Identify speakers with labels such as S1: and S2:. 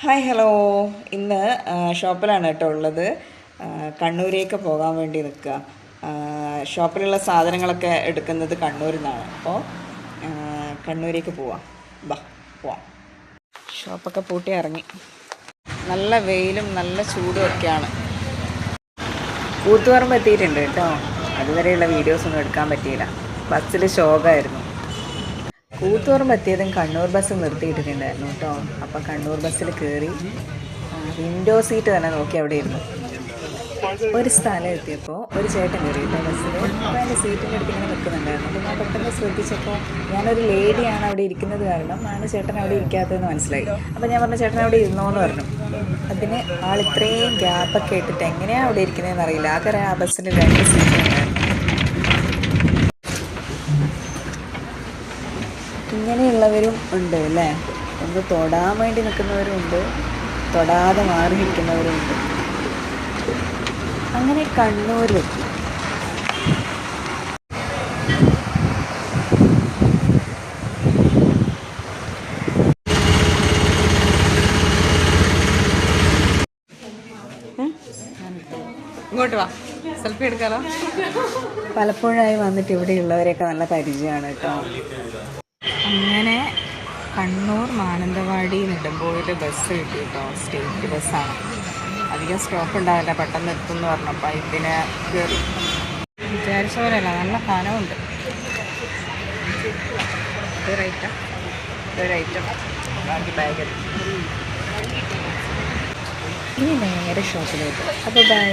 S1: Hi hello. ഇന്ന് ഷോപ്പിലാണ് കേട്ടോ ഉള്ളത്. കണ്ണൂരേക്ക് പോകാൻ വേണ്ടി നിൽക്കുക. ഷോപ്പിലുള്ള സാധനങ്ങളൊക്കെ എടുക്കുന്നത് കണ്ണൂരിൽ നിന്നാണ്. അപ്പോൾ കണ്ണൂരേക്ക് പോവാം. പോവാം. ഷോപ്പൊക്കെ പൂട്ടി ഇറങ്ങി. നല്ല വെയിലും നല്ല ചൂടും ഒക്കെയാണ്. കൂത്തുപറമ്പ് എത്തിയിട്ടുണ്ട് കേട്ടോ. അതുവരെയുള്ള വീഡിയോസൊന്നും എടുക്കാൻ പറ്റിയില്ല. ബസ്സിൽ ശോകമായിരുന്നു. കൂത്തുപറമ്പ് എത്തിയതും കണ്ണൂർ ബസ് നിർത്തിയിട്ടിട്ടുണ്ടായിരുന്നു കേട്ടോ. അപ്പം കണ്ണൂർ ബസ്സിൽ കയറി വിൻഡോ സീറ്റ് തന്നെ നോക്കി അവിടെ ഇരുന്നു. ഒരു സ്ഥലം എത്തിയപ്പോൾ ഒരു ചേട്ടൻ കയറി കേട്ടോ ബസ്സിൽ. അപ്പോൾ എൻ്റെ സീറ്റിൻ്റെ അടുത്ത് ഇങ്ങനെ നിൽക്കുന്നുണ്ടായിരുന്നു. അപ്പോൾ ഞാൻ പെട്ടെന്ന് ശ്രദ്ധിച്ചപ്പോൾ ഞാനൊരു ലേഡിയാണ് അവിടെ ഇരിക്കുന്നത് കാരണം ആണ് ചേട്ടൻ അവിടെ ഇരിക്കാത്തതെന്ന് മനസ്സിലായി. അപ്പോൾ ഞാൻ പറഞ്ഞു ചേട്ടൻ അവിടെ ഇരുന്നോന്ന് പറഞ്ഞു. അതിന് ആൾ ഇത്രയും ഗ്യാപ്പൊക്കെ ഇട്ടിട്ട് എങ്ങനെയാണ് അവിടെ ഇരിക്കുന്നതെന്ന് അറിയില്ല. ആകെ ആ ബസ്സിൽ 2 സീറ്റ് ഉണ്ടായിരുന്നു. ഇങ്ങനെയുള്ളവരും ഉണ്ട് അല്ലേ. ഒന്ന് തൊടാൻ വേണ്ടി നിൽക്കുന്നവരും ഉണ്ട്, തൊടാതെ മാറി നിൽക്കുന്നവരും ഉണ്ട്. അങ്ങനെ കണ്ണൂരിലെത്തി.
S2: ഇങ്ങോട്ട് വാ, സെൽഫി എടുക്കാലോ.
S1: പലപ്പോഴായി വന്നിട്ട് ഇവിടെയുള്ളവരെയൊക്കെ നല്ല പരിചയമാണ് കേട്ടോ.
S2: അങ്ങനെ കണ്ണൂർ മാനന്തവാടി നെടുമ്പോയിൽ ബസ് കിട്ടി കേട്ടോ. സ്റ്റേറ്റ് ബസ്സാണ്. അധികം സ്റ്റോപ്പ് ഉണ്ടാവില്ല, പെട്ടെന്ന് എത്തുമെന്ന് പറഞ്ഞപ്പോൾ ഇതിന് കയറി. വിചാരിച്ച പോലെയല്ല, നല്ല കനമുണ്ട്.
S1: ഒരൈറ്റം ബാക്കി ബാഗിൽ. ഇനി നേരെ ഷോപ്പിലേക്ക്. അപ്പോൾ ബൈ.